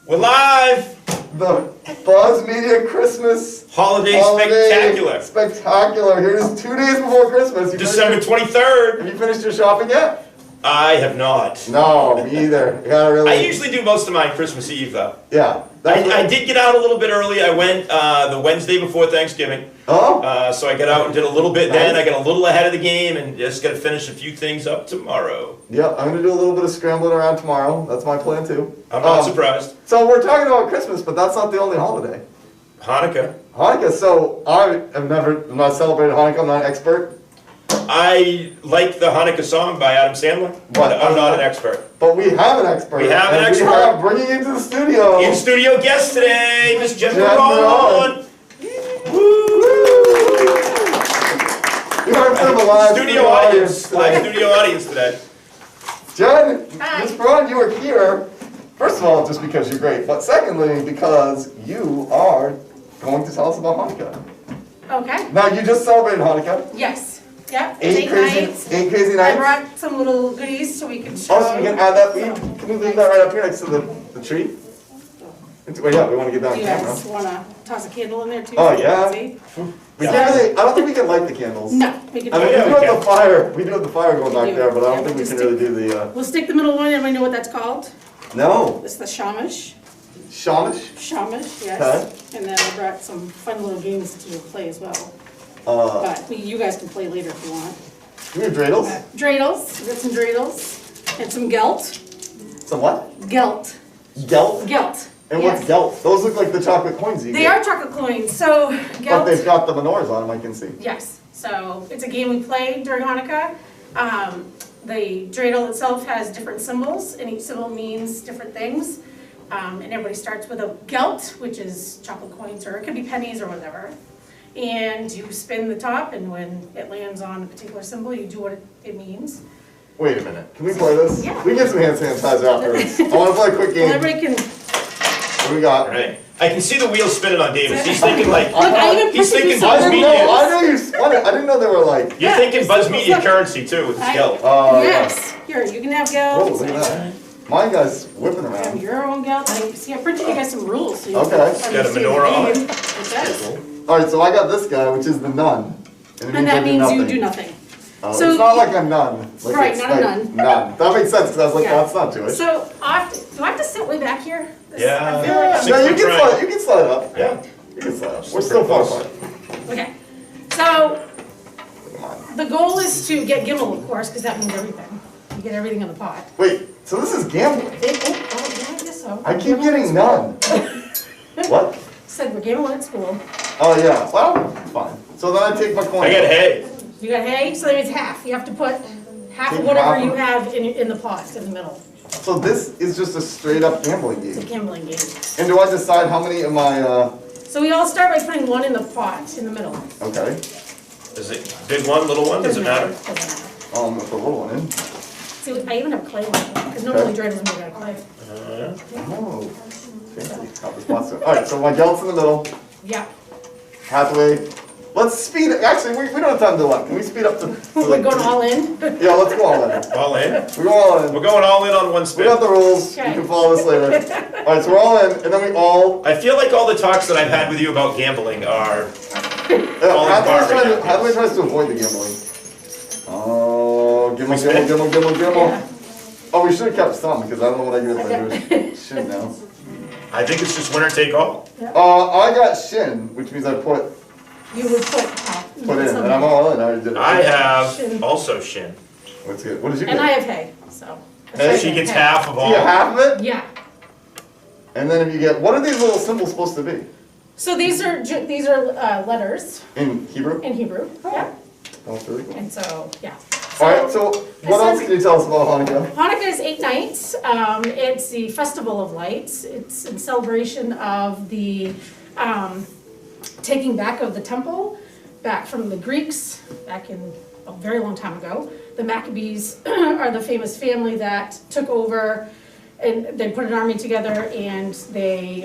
We're live! The Buzz Media Christmas Holiday Spectacular. Here it is 2 days before Christmas. December 23rd. Have you finished your shopping yet? I have not. No, me either. You gotta really... I usually do most of mine Christmas Eve though. Yeah. I did get out a little bit early. I went the Wednesday before Thanksgiving. Oh? So I got out and did a little bit Nice. then. I got a little ahead of the game and just got to finish a few things up tomorrow. Yeah, I'm gonna do a little bit of scrambling around tomorrow. That's my plan too. I'm not surprised. So we're talking about Christmas, but that's not the only holiday. Hanukkah. Hanukkah, so I'm not celebrating Hanukkah, I'm not an expert. I like the Hanukkah song by Adam Sandler, but I'm not an expert. But we have an expert. We have an expert. We have bringing into the studio. In studio guest today, Miss Jen Jen Madison. We have a bit of a live Studio audience. Live studio audience today. Jen, Hi. Miss Braun, you are here. First of all, just because you're great, but secondly, because you are going to tell us about Hanukkah. Okay. Now, you just celebrated Hanukkah. Yes. Yep. Eight crazy I nights. brought some little goodies so we can show. Oh, so we can add that. Can we leave that right up here next to the tree? Well, yeah, we want to get that on Do you camera. guys want to toss a candle in there too? Oh, so you can yeah. see? We can't really, I don't think we can light the candles. No, we can. I mean, Yeah, we we do have can. the fire. We do have the fire going back We do. there, but I Yeah, don't think we we'll can just really do the. We'll stick the middle one. Everybody know what that's called? No. It's the shamash. Shamish. Shamash, yes. Okay. And then I brought some fun little games to play as well. Uh, But you guys can play later if you want. we have dreidels. Dreidels. We got some dreidels and some gelt. Some what? Gelt. Gelt. Gelt. And Yes. what's gelt? Those look like the chocolate coins you They get. are chocolate coins. So But gelt. they've got the menorahs on them, I can see. Yes, so it's a game we play during Hanukkah. The dreidel itself has different symbols, and each symbol means different things. And everybody starts with a gelt, which is chocolate coins, or it could be pennies or whatever. And you spin the top, and when it lands on a particular symbol, you do what it means. Wait a minute. Can we play this? Yeah. We can get some hand sanitizer afterwards. I want to play a quick Well, game. everybody can, What do we got? Right. I can see the wheels spinning on Davis. He's thinking like, look, I even he's printed thinking you some Buzz I didn't Media. know. I know you spun it. I didn't know they were like. You're Yeah, thinking it's Buzz simple Media stuff. currency too with the gelt. Oh yes, here, you can have Yeah. Oh, gelt. look at that. My guy's whipping Have around. your own gelt. See, I printed you guys some rules. So you Okay. can Got a understand the menorah on it. game. It says. All right, so I got this guy, which is the nun. And that means you do nothing. So- it's not like a nun. Like Right, it's not a like nun. Nun. That makes sense because I was like, Yeah. that's not Jewish. So, do I have to sit way back here? Yeah. I feel like I'm- No, you can Six-foot slide. You can slide up. Yeah. You can slide up. We're Super still far close. apart. Okay. So, Come on. the goal is to get Gimel, of course, because that means everything. You get everything in the pot. Wait, so this is gambling. Yeah, I guess so. I keep Gimel getting at none. school. What? Said we're Gimel at school. Oh yeah. Well, fine. So then I take my coin. I got hay. You got hay, so that means half. You have to put half of Take whatever half you of- have in the pot, in the middle. So this is just a straight up gambling It's a game. gambling game. And do I decide how many am I? So we all start by putting one in the pot, in the middle. Okay. Is it big one, little one? Does it matter? Doesn't matter. Oh, I'm gonna put a little one in. See, I even have clay one, because normally dreidels made out of clay. Oh. Fancy. How responsive. All right. So my gelt's in the middle. Yeah. Hathaway. Let's speed. Actually, we don't have time to what? Can we speed up to? We're going all in. Yeah, let's go all in. All in? We go all in. We're going all in on one We spin. got the rules. You Okay. can follow us later. All right, so we're all in, and then we all. I feel like all the talks that I've had with you about gambling are All in bar right now. Hathaway tries to avoid the gambling. Oh, We spin? gimble. Yeah. Oh, we should have kept some because I don't know what I get if I do. Should now. I think it's just winner take all. I got shin, which means I put You would put in, and I'm all in. I already did it. I have Shin. also shin. What's good? What did you And get? I have hay, so. Hay? She gets half of Do you all. half of it? Yeah. And then if you get, what are these little symbols supposed to be? So these are letters In Hebrew? in Hebrew. Yeah. That's really cool. And so, yeah. All right, so what else can you tell us about Hanukkah? Hanukkah is 8 nights. It's the festival of lights. It's in celebration of the taking back of the temple, back from the Greeks, back in a very long time ago. The Maccabees are the famous family that took over, and they put an army together, and they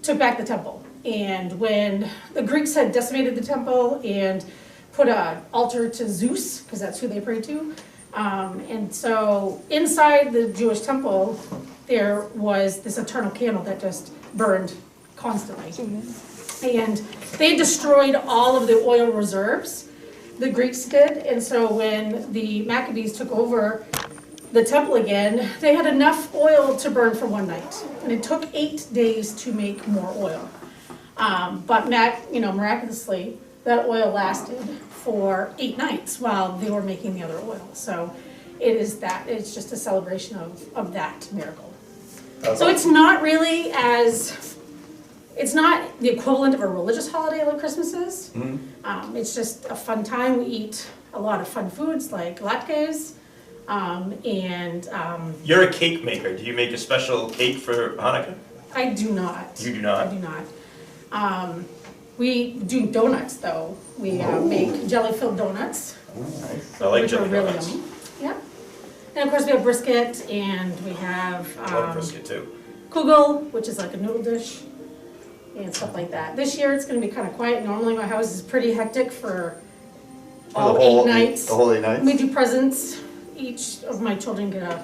took back the temple. And when the Greeks had decimated the temple and put an altar to Zeus, because that's who they prayed to, and so inside the Jewish temple, there was this eternal candle that just burned constantly. And they destroyed all of the oil reserves, the Greeks did, and so when the Maccabees took over the temple again, they had enough oil to burn for one night. And it took 8 days to make more oil. But miraculously, that oil lasted for 8 nights while they were making the other oil. So it's just a celebration of that miracle. So it's not really it's not the equivalent of a religious holiday like Christmas is. It's just a fun time. We eat a lot of fun foods like latkes, You're a cake maker. Do you make a special cake for Hanukkah? I do not. You do not? I do not. We do donuts though. We make jelly-filled donuts, Nice. I like which are jelly really donuts. yummy. Yeah. And of course we have brisket, and we have I love brisket too. kugel, which is like a noodle dish, and stuff like that. This year it's going to be kind of quiet. Normally my house is pretty hectic for all 8 nights. The whole 8 nights? We do presents. Each of my children get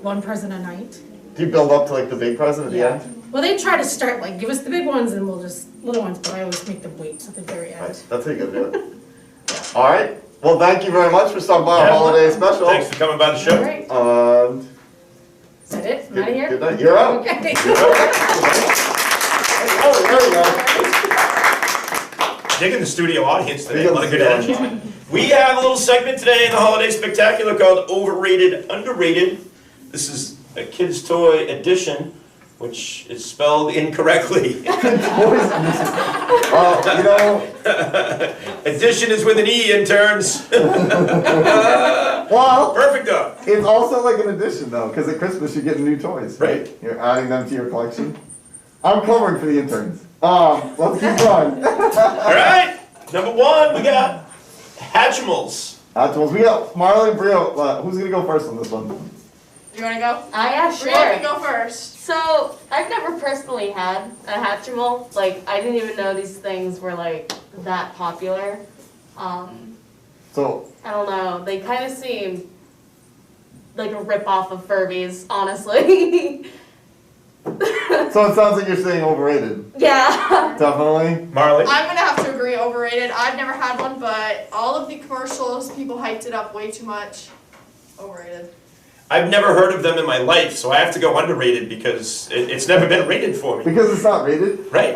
one present a night. Do you build up to like the big present at the end? Well, they try to start, like, give us the big ones and we'll just, little ones, but I always make them wait till the very end. Nice. That's how you gotta do it. All right. Well, thank you very much for stopping by our Yeah. holiday special. Thanks for coming by the All show. right, And is that it? I'm out of here? good night. You're out. Okay. Oh, there you go. Digging the studio audience today. A lot of good Digging the energy. We have a little segment today in the Holiday Spectacular called Overrated, Underrated. This is a kid's toy edition, which is spelled incorrectly. Addition is with an E, interns. Well, Perfect though. it's also like an addition though, because at Christmas you're getting new toys, right? Right. You're adding them to your collection. I'm covering for the interns. Let's keep going. All right, number 1, we got Hatchimals. Hatchimals. We got Marley and Brio. Who's gonna go first on this one? You wanna go? Yeah, Bria can sure. go first. So, I've never personally had a Hatchimal. Like, I didn't even know these things were, like, that popular. So, I don't know. They kind of seem like a rip-off of Furbies, honestly. so it sounds like you're saying overrated. Yeah. Definitely. Marley. I'm gonna have to agree, overrated. I've never had one, but all of the commercials, people hyped it up way too much. Overrated. I've never heard of them in my life, so I have to go underrated because it's never been rated for me. Because it's not rated. Right.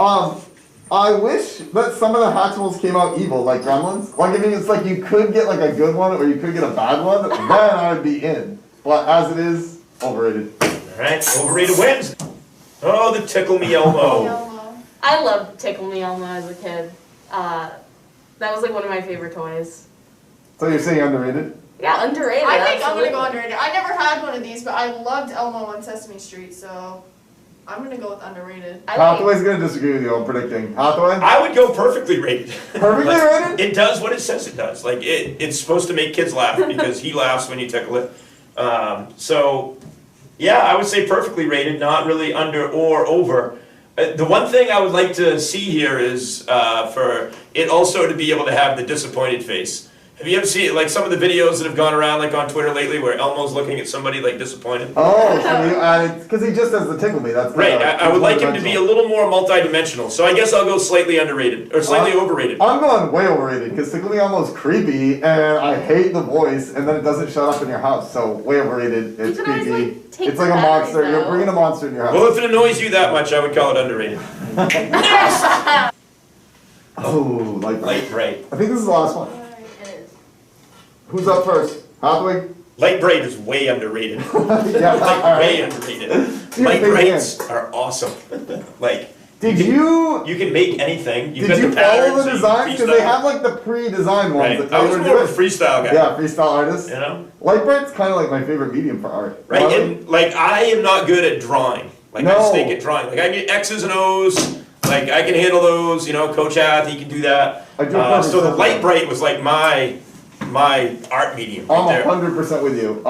I wish that some of the Hatchimals came out evil, like Gremlins. Like, I mean, it's like you could get like a good one or you could get a bad one, then I would be in. But as it is, overrated. Alright, overrated wins. Oh, the Tickle Me Elmo. Yellow. I loved Tickle Me Elmo as a kid. That was, like, one of my favorite toys. So you're saying underrated? Yeah, underrated. I think I'm absolutely. gonna go underrated. I never had one of these, but I loved Elmo on Sesame Street, so I'm gonna go with underrated. I like, Hathaway's gonna disagree with you, I'm predicting. Hathaway? I would go perfectly rated. Perfectly Like, rated? It does what it says it does. Like, it's supposed to make kids laugh because he laughs when you tickle it. So, yeah, I would say perfectly rated, not really under or over. The one thing I would like to see here is for it also to be able to have the disappointed face. Have you ever seen like some of the videos that have gone around like on Twitter lately where Elmo's looking at somebody like disappointed? Oh, so you added, because he just does the tickle me, that's Right, I would like him to be a little more multi-dimensional, so I guess I'll go slightly underrated, or slightly overrated. I'm going way overrated, because Tickle Me Elmo's creepy, and I hate the voice, and then it doesn't shut up in your house, so way overrated, it's can always, creepy. like, take It's the like a batteries monster, you're out. bringing a monster in your house. Well, if it annoys you that much, I would call it underrated. Oh, like Light Bright. I think this is the last one. it is. Who's up first? Hathaway? Light Bright is way underrated. Yeah, Like, alright. way underrated. You're a Light big Brights are awesome. Like, Did you you can make anything. You've did got you the patterns, follow the you can designs? Because they freestyle. have like the pre-designed ones Right. that I they was were more of a doing. freestyle guy. Yeah, freestyle artists. You know? Lightbright's kind of like my favorite medium for art. Right, Marley? and like I am not good at drawing. Like I No. stink at drawing. Like I get X's and O's. Like I can handle those. You know, Coach Hath, he can do that. I do perfect So the sense. Light Bright was like my art medium right I'm there. 100% with you.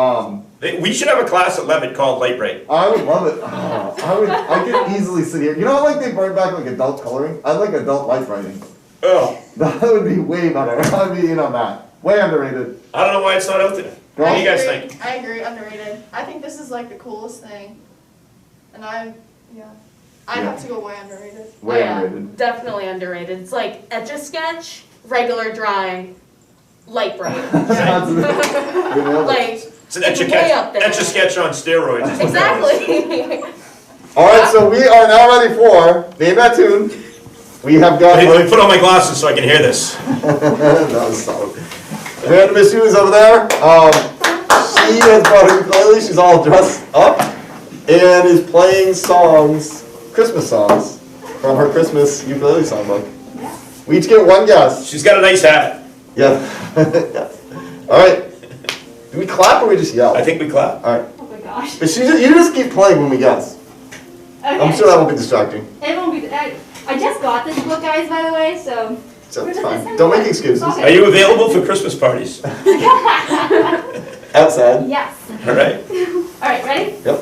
We should have a class at Leavitt called Light Bright. I would love it. I could easily sit here. You know how like they brought back like adult coloring? I'd like adult light writing. Oh, That would be way better. I'd be in on that. Way underrated. I don't know why it's not out there. What do you guys think? I agree, underrated. I think this is like the coolest thing. And I'd have to go way underrated. Way yeah, underrated. definitely underrated. It's like Etch-a-Sketch, regular drawing, light bright. You nailed it. Like, It's an way up there. Etch-a-Sketch on steroids. is what that is. exactly. All right, so we are now ready for Name That Tune. We have got. Hey, let me put on my glasses so I can hear this. That was solid. Amanda Miss is over there. She has brought her ukulele. She's all dressed up and is playing songs, Christmas songs, from her Christmas ukulele songbook. We each get one guess. She's got a nice hat. Yeah. Yes. All right. Do we clap or we just yell? I think we clap. All right. Oh my gosh. But you just keep playing when we guess. Okay. I'm sure that won't be distracting. It won't be. I just got this book, guys, by the way, so. So Where it's does fine. this Don't make end? excuses. Okay. Are you available for Christmas parties? Outside. Yes. All right. All right, ready? Yep.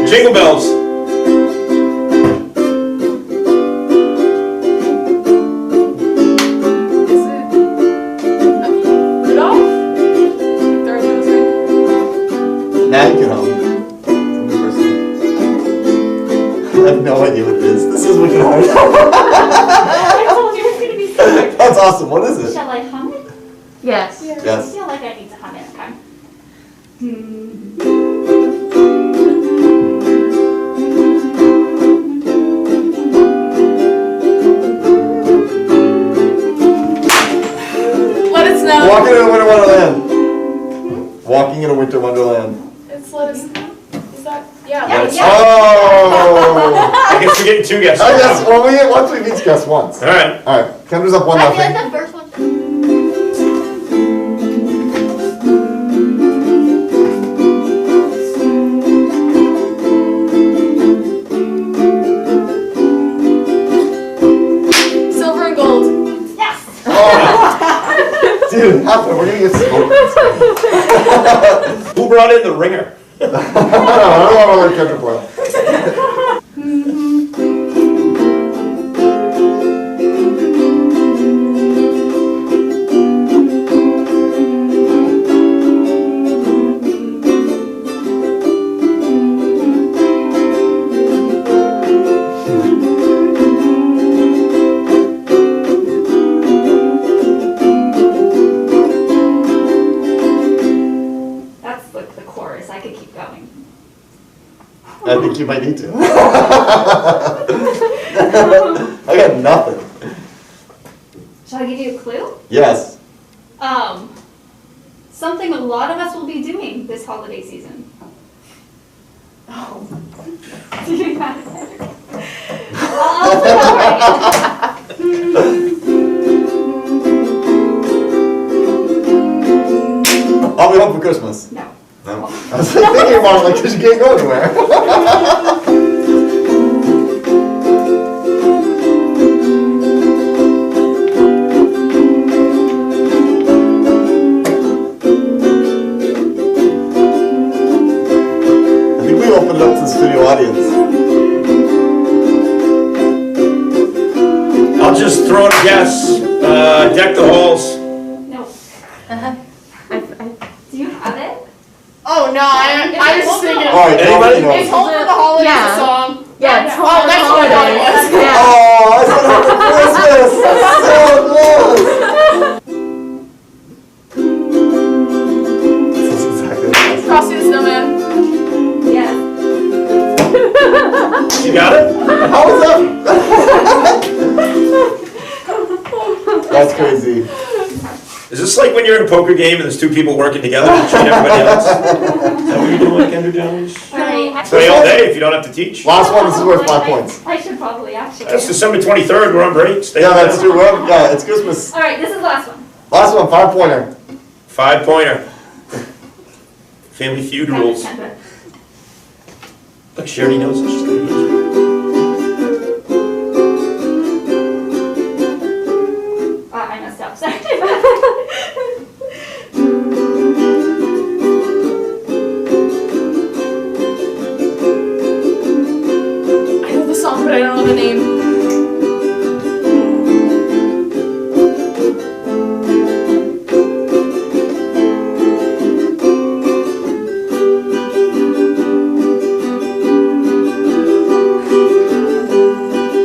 Jingle bells. Is it Rudolph? Third nose ring? Now you can hum. I have no idea what it is. This is wicked hard. I told you it's gonna be so hard. That's awesome. What is it? Shall I hum it? Yes. I Yes. feel like I need to hum it, okay? Let It Snow. Walking in a winter wonderland. Walking in a winter wonderland. It's Let It Snow. Is that? Yeah. Yeah, Let It yeah. Snow. Oh! I guess we're getting two guesses. I guess well, once we each guess once. All right. All right. Kendra's up 1-0. I feel like the first one. Silver and Gold. Yes. Oh. Dude, Hathaway, we're gonna get smoked. Who brought in the ringer? I don't want to let Kendra play. That's like the chorus. I could keep going. I think you might need to. I got nothing. Shall I give you a clue? Yes. Something a lot of us will be doing this holiday season. Oh. Do you got it? I'll put it I'll be home for Christmas. No. No. I was like, thinking about it, like, because you can't go anywhere. I think we opened up to the studio audience. I'll just throw out a guess. Deck the halls. No. Do you have it? Oh no, I was thinking. All right, Anybody? nobody It's knows. Home for the Holidays Yeah. song. Yeah, it's Oh, Oh, that's what I thought it was. Yeah. Oh, I said home for Christmas. So close. This is exactly what I was. Frosty the Snowman. Yes. You got it? How is that? That's crazy. Is this like when you're in a poker game and there's two people working together to cheat everybody else? Is that what you're doing, Kendra Jones? All right. Play all day if you don't have to teach. Last one, this is worth 5 points. I should probably actually. That's December 23rd, we're on break. Stay Yeah, on that's that. true. Yeah, it's Christmas. All right, this is the last one. Last one, 5-pointer. 5-pointer. Family Feud rules. Look, she already knows this. She's gonna use it. I messed up. Sorry. name.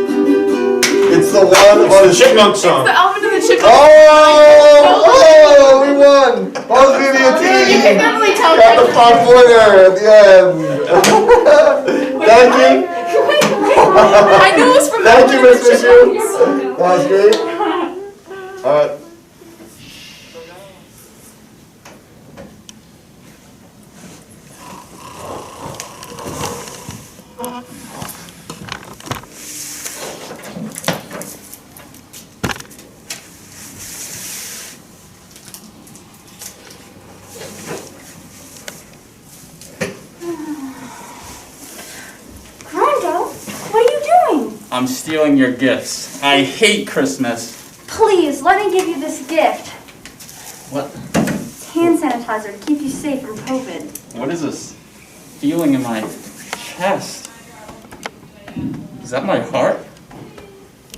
It's the one It's the Chipmunk song. The Alvin and the Chipmunks. Oh, we won! Buzz BB&T! You can definitely tell. Got the 5-pointer at the end. Thank you. I knew it was from Thank you, Alvin and Miss the Michaud. Chipmunks. That was great. Alright. Rondeau, what are you doing? I'm stealing your gifts. I hate Christmas. Please, let me give you this gift. What? It's hand sanitizer to keep you safe from COVID. What is this feeling in my chest? Is that my heart?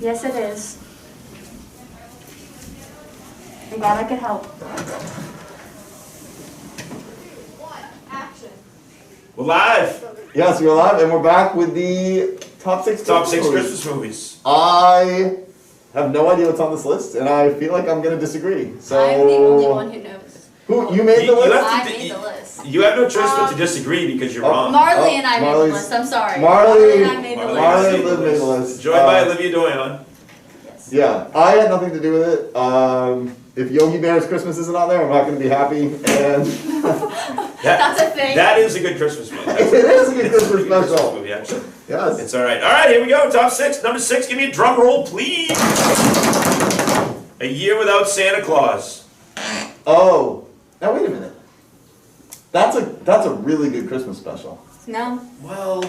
Yes, it is. I'm glad I could help. Action. We're live. Yes, we're live and we're back with the top 6 Top 6 movies. Christmas movies. I have no idea what's on this list and I feel like I'm gonna disagree. So I'm the only one who knows. Who you made the You list? have I to- made the list. You have no choice but to disagree because you're wrong. Marley and I made the Marley's- list. I'm sorry. Marley- and I made the Marley- list. Marley and Liv made the list. Joined by Olivia Doyon. Yes. Yeah, I had nothing to do with it. If Yogi Bear's Christmas isn't on there, I'm not gonna be happy. And That's a thing. That is a good Christmas movie. it is a good It's Christmas pretty good special. movie, actually. Yes. It's all right. All right, here we go. Top 6. Number 6. Give me a drum roll, please. A Year Without Santa Claus. Oh, now wait a minute. That's a really good Christmas special. No, Well,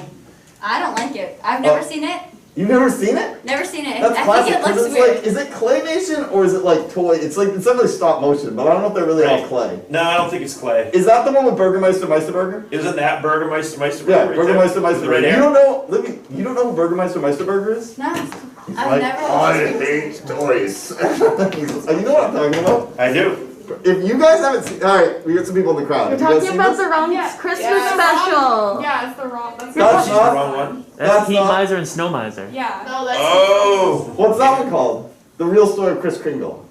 I don't like it. I've never Oh. seen it. You've never seen it? Never seen it. That's I classic. think it 'Cause looks it's weird. like, is it claymation or is it like toy? It's definitely stop motion, but I don't know if they're really all Right. clay. no, I don't think it's clay. Is that the one with Burgermeister Meisterburger? Isn't that Burgermeister Meisterburger? Yeah, right Burgermeister there? With the Meisterburger. red You hair? don't know? Libby, you don't know who Burgermeister Meisterburger is? No, He's I've like, never I watched it. hate toys. You know what I'm talking about? I do. If you guys haven't seen, all right, we got some people in the crowd. We're Have you guys talking seen about this? the wrong Yeah. Christmas Yeah. special. Yeah, it's the wrong. That's That's She's the not- wrong one. That's That's Heat not- Miser and Snow Miser. yeah. No, that's Oh. What's that one called? The Real Story of Kris Kringle.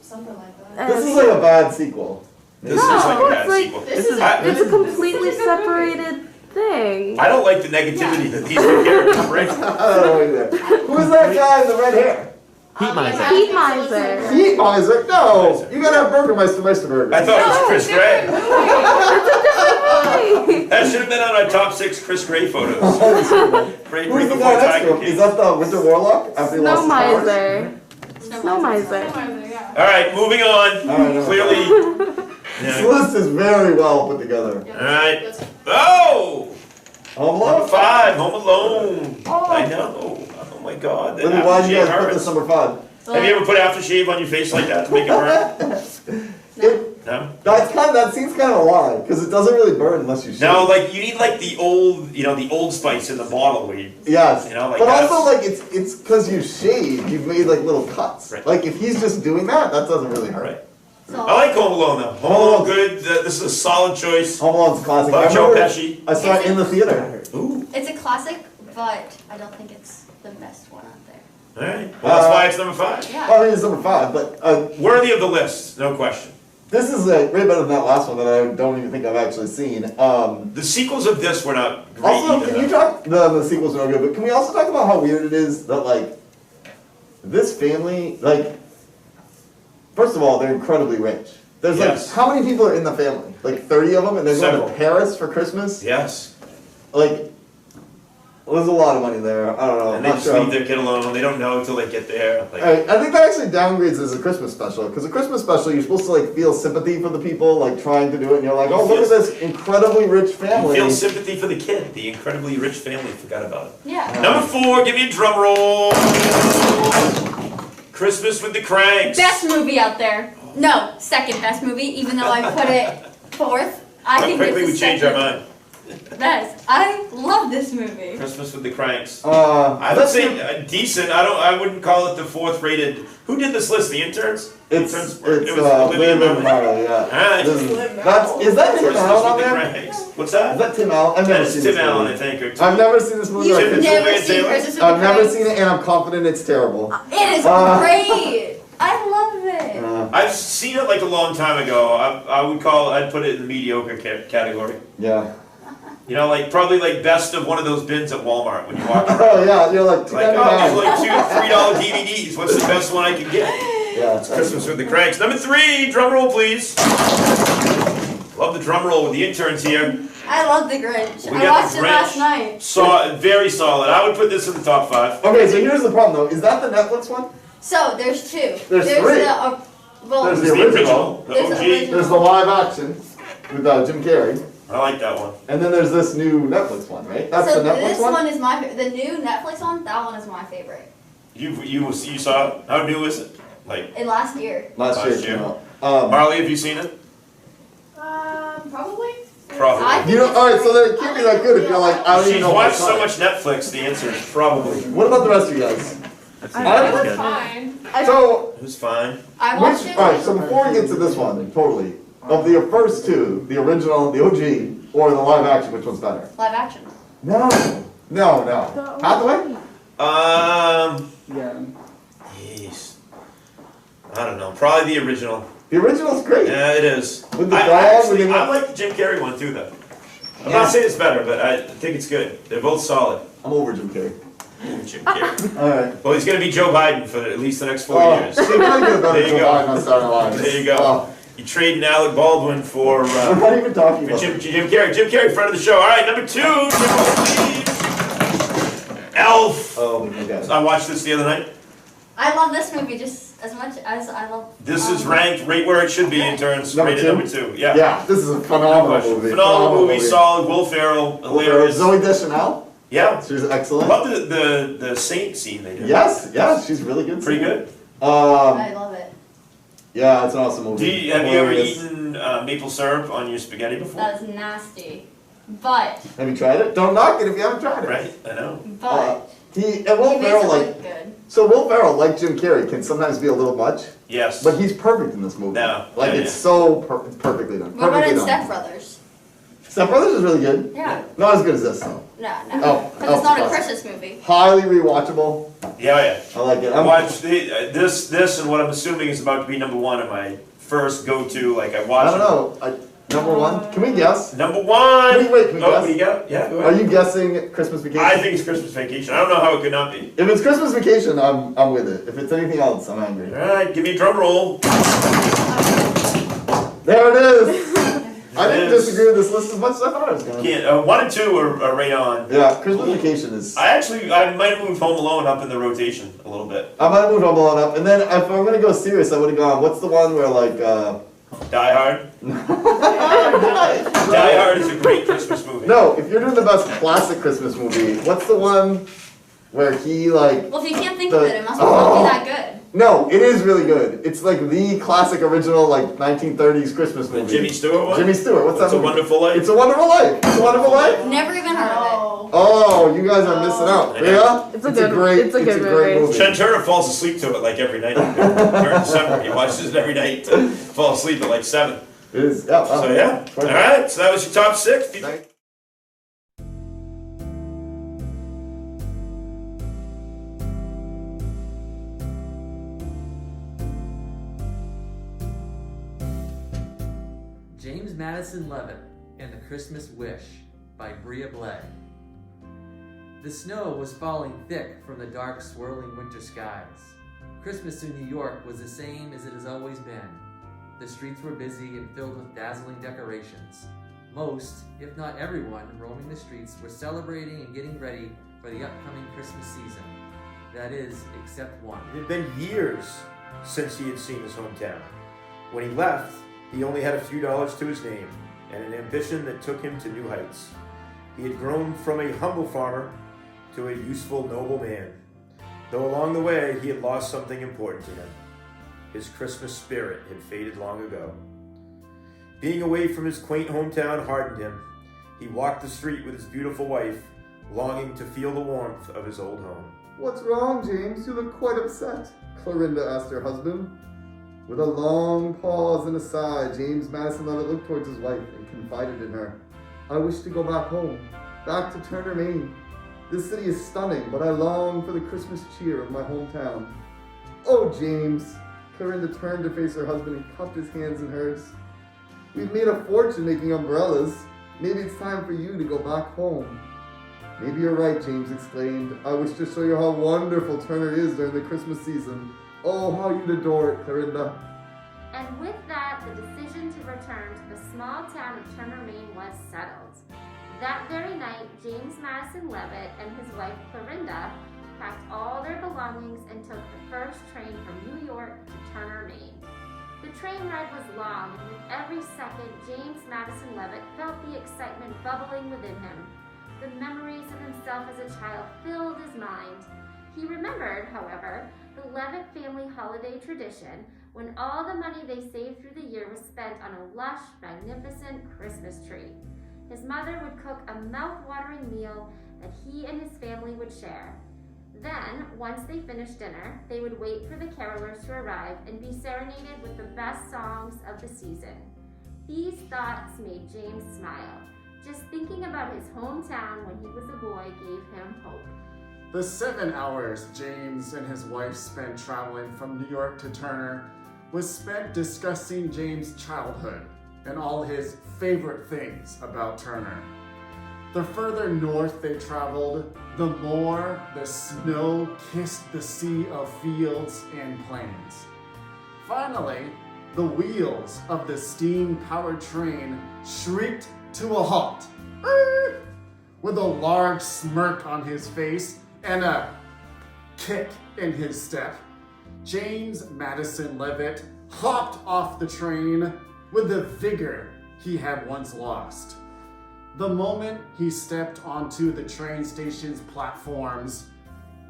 something like that. This is like a bad sequel. This is like a bad it's like- sequel. This is I- It's a completely separated thing. I don't like the negativity that these two characters bring. I don't know either. Who is that guy in the red hair? Heat Miser. Heat Miser. Heat Miser? No! You gotta have Burgermeister Meisterburger. I thought it was Chris Gray. Hey. That should have been on our top 6 Chris Gray photos. Great Who's the before guy next to Tiger him? King. Is that the Winter Warlock after he lost Snow his powers? Miser. Snow Snow Miser. Miser. Yeah. All right, moving on. All right, Clearly. This Yeah. list is very well put together. All right. Oh! Home Number Alone? 5, Home Alone. I know. Oh my God. That Libby, why did you aftershave guys put hurts. this number 5? Have you ever put aftershave on your face like that to make it burn? No? That seems kind of a lie, because it doesn't really burn unless you shave. No, like you need like the old, the Old Spice in the bottle where you. Yes, You know, like but that's- also like it's because you shave, you've made like little cuts. Right. Like if he's just doing that, that doesn't really hurt. Right. So, I like Home Alone though. Home Alone, good. This is a solid choice. Home Alone's a classic. By I Joe remember Pesci. I saw it in the theater. Ooh. it's a classic, but I don't think it's the best one out there. All right. Well, that's why it's number 5. Yeah. Well, I mean, it's number 5, but Worthy of the list, no question. this is way better than that last one that I don't even think I've actually seen. The sequels of this were not great Also, either. can you talk, the sequels are no good, but can we also talk about how weird it is that, like, this family, like, first of all, they're incredibly rich. There's, Yes. like, how many people are in the family? Like, 30 of them, and they're going Several. to Paris for Christmas? Yes. Like, well, there's a lot of money there. I don't know. And I'm they not just sure. leave their kid alone. They don't know until they get there. Like, Alright, I think that actually downgrades as a Christmas special, because a Christmas special, you're supposed to, like, feel sympathy for the people, like, trying to do it, and you're like, oh, look at this incredibly rich you family. feel sympathy for the kid. The incredibly rich family forgot about it. Yeah. Number 4, give me a drum roll. Christmas with the Cranks. Best movie out there. No, second best movie, even though I put it fourth. I How think quickly it's we the change our second. mind. Guys, I love this movie. Christmas with the Cranks. I I would say decent. I wouldn't call it the 4th rated. Who did this list? The interns? It's Interns? Olivia Marley, yeah. Alright. Is that Tim Christmas Allen on with the there? Cranks. What's Is that? that Tim Allen? I've That never is seen Tim this Allen, movie. I think. Or I've never seen this movie. You've Tim- never Tim- seen Tim- Christmas with the I've never Cranks? seen it, and I'm confident it's terrible. It is great. I love it. I've seen it like a long time ago. I'd put it in the mediocre category. Yeah. You know, like probably like best of one of those bins at Walmart when you walk around. Oh yeah, you're like Like, oh, $2.99. there's like $2, $3 DVDs. What's the best one I can get? Yeah, It's Christmas with the Cranks. Number 3, drum roll, please. Love the drum roll with the interns here. I love The Grinch. We I got watched The it last Grinch. night. Very solid. I would put this in the top 5. Okay, so here's the problem though. Is that the Netflix one? So, there's 2. There's 3. The, well, There's It's the the original. the There's the OG. original. There's the live action with Jim Carrey, I like that one. and then there's this new Netflix one, right? That's so the Netflix this one. one is the new Netflix one, that one is my favorite. You saw it? How new is it? Like, In last year. Last year Last it came year. out. Marley, have you seen it? Probably. Probably. You know, all right, so then it can't be that good if you're like, I don't even She's know. watched what's so on it. much Netflix, the answer is probably. What about the rest of you guys? I've seen I it. was It's good. Fine. So, It was fine. I watched it. all right, so before we get to this one, totally, of the first 2, the original, the OG, or the live action, which one's better? Live action. No. Hathaway? Yeah. Jeez. I don't know. Probably the original. The original's great. Yeah, it is. With the I dog, actually, with the- I like the Jim Carrey one too, though. I'm Yeah. not saying it's better, but I think it's good. They're both solid. I'm over Jim Carrey. Jim Carrey. All right. Well, he's gonna be Joe Biden for at least the next 4 years. They probably get a better There you Joe go. Biden on Saturday Night Live. There you go. Oh, You trading Alec Baldwin for I'm not even talking for about Jim it. Carrey. Jim Carrey, friend of the show. All right, number 2. Elf. Oh, okay. I watched this the other night. I love this movie just as much as I love. This is ranked right where it should be in terms Number rated 2? number 2. Yeah. Yeah, this is a No phenomenal question. movie. Phenomenal movie, solid. Will Ferrell, hilarious. Zoe Deschanel, Yeah. she's excellent. Love the saint scene they did. Yes, yeah, she's really good. Pretty good. I love it. Yeah, it's an awesome movie. Have you ever Hilarious. eaten maple syrup on your spaghetti before? That is nasty. But, Have you tried it? Don't knock it if you haven't tried it. Right, I know. but, And he Will makes Ferrell, it like, look good. so Will Ferrell, like Jim Carrey, can sometimes be a little much, Yes. but he's perfect in this movie. No, Like, yeah, it's yeah. so perfectly done. What about Perfectly in done. Step Brothers? Step Brothers is really good. Yeah. Not as good as this, though. No, Oh, no. Because it's not a classic. Christmas movie. Highly rewatchable. Yeah, I like it. yeah. Watch this and what I'm assuming is about to be number 1 of my first go-to. Like I I watched. don't know. Number 1? Can we guess? Number 1. Can we Oh, guess? what do you got? Yeah. Go Are ahead. you guessing Christmas Vacation? I think it's Christmas Vacation. I don't know how it could not be. If it's Christmas Vacation, I'm with it. If it's anything else, I'm angry. All right, give me a drum roll. There it is. I didn't It is. disagree with this list as much as I thought I was gonna. Can't. 1 and 2 are right on. Yeah, Christmas Vacation is. I might have moved Home Alone up in the rotation a little bit. I might have moved Home Alone up, and then if I'm gonna go serious, I would have gone. What's the one where like? Die Hard. Die Hard is a great Christmas movie. No, if you're doing the best classic Christmas movie, what's the one where he like? Well, if you can't think The- of it, it must not Oh. be that good. No, it is really good. It's like the classic original like 1930s Christmas The movie. Jimmy Stewart one. Jimmy Stewart. What's that It's a movie? Wonderful Life. It's a Wonderful Life. It's a Wonderful Life. Never even heard of Oh, you guys are missing out. I know. Yeah, It's a good- it's a good great movie. Chen Turner falls asleep to it like every night. During December, he watches it every night. To fall asleep at like 7. It is. Yeah. Wow. So yeah. All right. So that was your top 6. James Madison Leavitt and the Christmas Wish by Bria Blay. The snow was falling thick from the dark, swirling winter skies. Christmas in New York was the same as it has always been. The streets were busy and filled with dazzling decorations. Most, if not everyone, roaming the streets were celebrating and getting ready for the upcoming Christmas season. That is, except one. It had been years since he had seen his hometown. When he left, he only had a few dollars to his name and an ambition that took him to new heights. He had grown from a humble farmer to a useful, noble man, though along the way he had lost something important to him. His Christmas spirit had faded long ago. Being away from his quaint hometown hardened him, he walked the street with his beautiful wife, longing to feel the warmth of his old home. What's wrong, James? You look quite upset, Clorinda asked her husband. With a long pause and a sigh, James Madison Leavitt looked towards his wife and confided in her. I wish to go back home, back to Turner, Maine. This city is stunning, but I long for the Christmas cheer of my hometown. Oh, James! Clorinda turned to face her husband and cupped his hands in hers. We've made a fortune making umbrellas. Maybe it's time for you to go back home. Maybe you're right, James exclaimed. I wish to show you how wonderful Turner is during the Christmas season. Oh, how you'd adore it, Clorinda. And with that, the decision to return to the small town of Turner, Maine was settled. That very night, James Madison Leavitt and his wife Clorinda packed all their belongings and took the first train from New York to Turner, Maine. The train ride was long, and with every second, James Madison Leavitt felt the excitement bubbling within him. The memories of himself as a child filled his mind. He remembered, however, the Leavitt family holiday tradition when all the money they saved through the year was spent on a lush, magnificent Christmas tree. His mother would cook a mouth-watering meal that he and his family would share. Then, once they finished dinner, they would wait for the carolers to arrive and be serenaded with the best songs of the season. These thoughts made James smile. Just thinking about his hometown when he was a boy gave him hope. The 7 hours James and his wife spent traveling from New York to Turner was spent discussing James' childhood and all his favorite things about Turner. The further north they traveled, the more the snow kissed the sea of fields and plains. Finally, the wheels of the steam-powered train shrieked to a halt. With a large smirk on his face and a kick in his step, James Madison Leavitt hopped off the train with the vigor he had once lost. The moment he stepped onto the train station's platforms,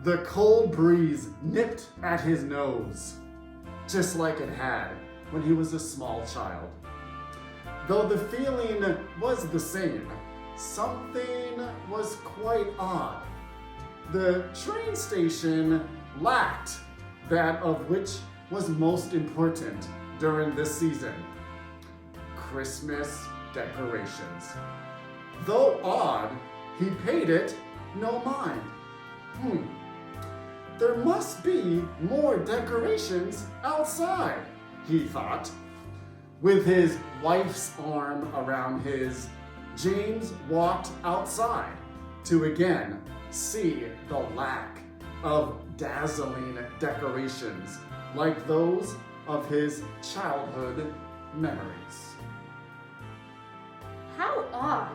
the cold breeze nipped at his nose, just like it had when he was a small child. Though the feeling was the same, something was quite odd. The train station lacked that of which was most important during this season: Christmas decorations. Though odd, he paid it no mind. There must be more decorations outside, he thought. With his wife's arm around his, James walked outside to again see the lack of dazzling decorations like those of his childhood memories. How odd.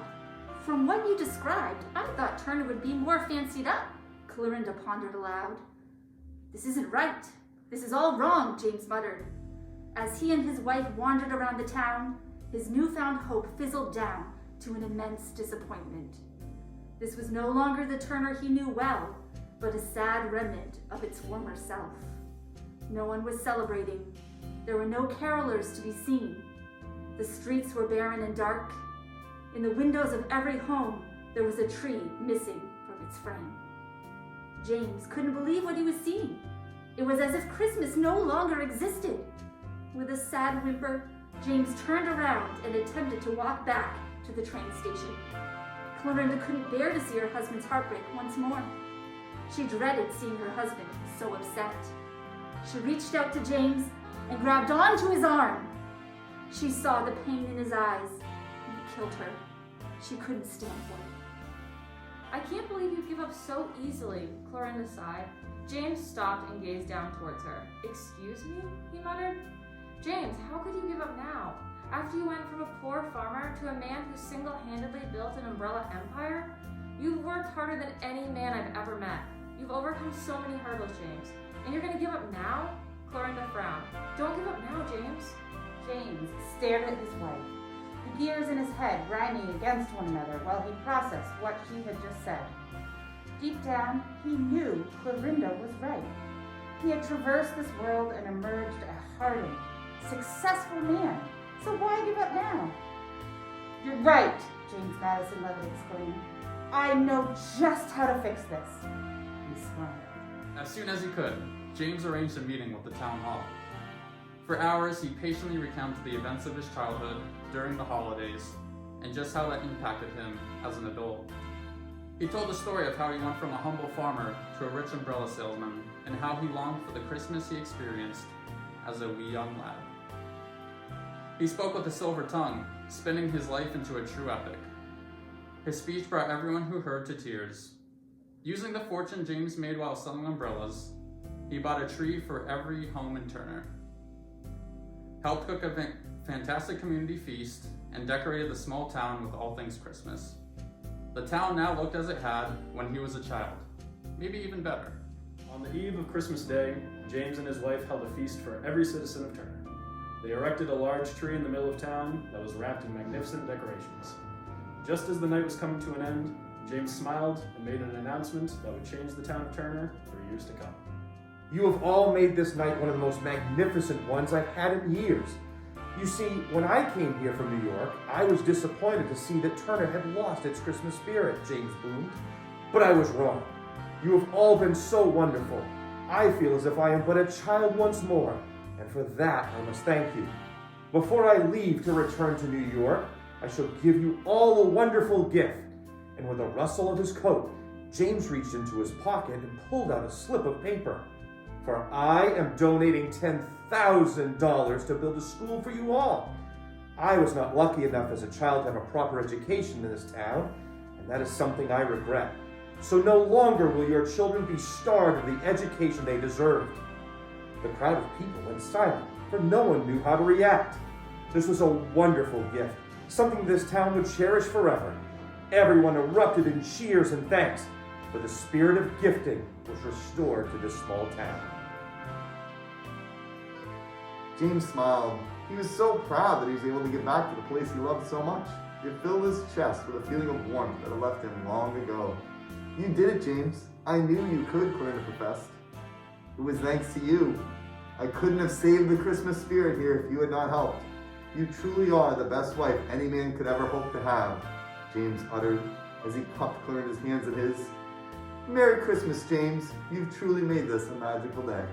From what you described, I thought Turner would be more fancied up, Clorinda pondered aloud. This isn't right. This is all wrong, James muttered. As he and his wife wandered around the town, his newfound hope fizzled down to an immense disappointment. This was no longer the Turner he knew well, but a sad remnant of its former self. No one was celebrating. There were no carolers to be seen. The streets were barren and dark. In the windows of every home, there was a tree missing from its frame. James couldn't believe what he was seeing. It was as if Christmas no longer existed. With a sad whimper, James turned around and attempted to walk back to the train station. Clorinda couldn't bear to see her husband's heartbreak once more. She dreaded seeing her husband so upset. She reached out to James and grabbed onto his arm. She saw the pain in his eyes, and it killed her. She couldn't stand for it. I can't believe you give up so easily, Clorinda sighed. James stopped and gazed down towards her. Excuse me? He muttered. James, how could you give up now? After you went from a poor farmer to a man who single-handedly built an umbrella empire? You've worked harder than any man I've ever met. You've overcome so many hurdles, James. And you're gonna give up now? Clorinda frowned. Don't give up now, James. James stared at his wife, the gears in his head grinding against one another while he processed what she had just said. Deep down, he knew Clorinda was right. He had traversed this world and emerged a hardened, successful man. So why give up now? You're right, James Madison Leavitt exclaimed. I know just how to fix this. He smiled. As soon as he could, James arranged a meeting with the town hall. For hours, he patiently recounted the events of his childhood during the holidays and just how that impacted him as an adult. He told the story of how he went from a humble farmer to a rich umbrella salesman and how he longed for the Christmas he experienced as a wee young lad. He spoke with a silver tongue, spinning his life into a true epic. His speech brought everyone who heard to tears. Using the fortune James made while selling umbrellas, he bought a tree for every home in Turner, helped cook a fantastic community feast, and decorated the small town with all things Christmas. The town now looked as it had when he was a child, maybe even better. On the eve of Christmas Day, James and his wife held a feast for every citizen of Turner. They erected a large tree in the middle of town that was wrapped in magnificent decorations. Just as the night was coming to an end, James smiled and made an announcement that would change the town of Turner for years to come. You have all made this night one of the most magnificent ones I've had in years. You see, when I came here from New York, I was disappointed to see that Turner had lost its Christmas spirit, James boomed. But I was wrong. You have all been so wonderful. I feel as if I am but a child once more, and for that I must thank you. Before I leave to return to New York, I shall give you all a wonderful gift. And with a rustle of his coat, James reached into his pocket and pulled out a slip of paper. For I am donating $10,000 to build a school for you all. I was not lucky enough as a child to have a proper education in this town, and that is something I regret. So no longer will your children be starved of the education they deserved. The crowd of people went silent, for no one knew how to react. This was a wonderful gift, something this town would cherish forever. Everyone erupted in cheers and thanks, for the spirit of gifting was restored to this small town. James smiled. He was so proud that he was able to get back to the place he loved so much. It filled his chest with a feeling of warmth that had left him long ago. You did it, James. I knew you could, Clarissa professed. It was thanks to you. I couldn't have saved the Christmas spirit here if you had not helped. You truly are the best wife any man could ever hope to have, James uttered as he cupped Clarinda's hands in his. Merry Christmas, James. You've truly made this a magical day.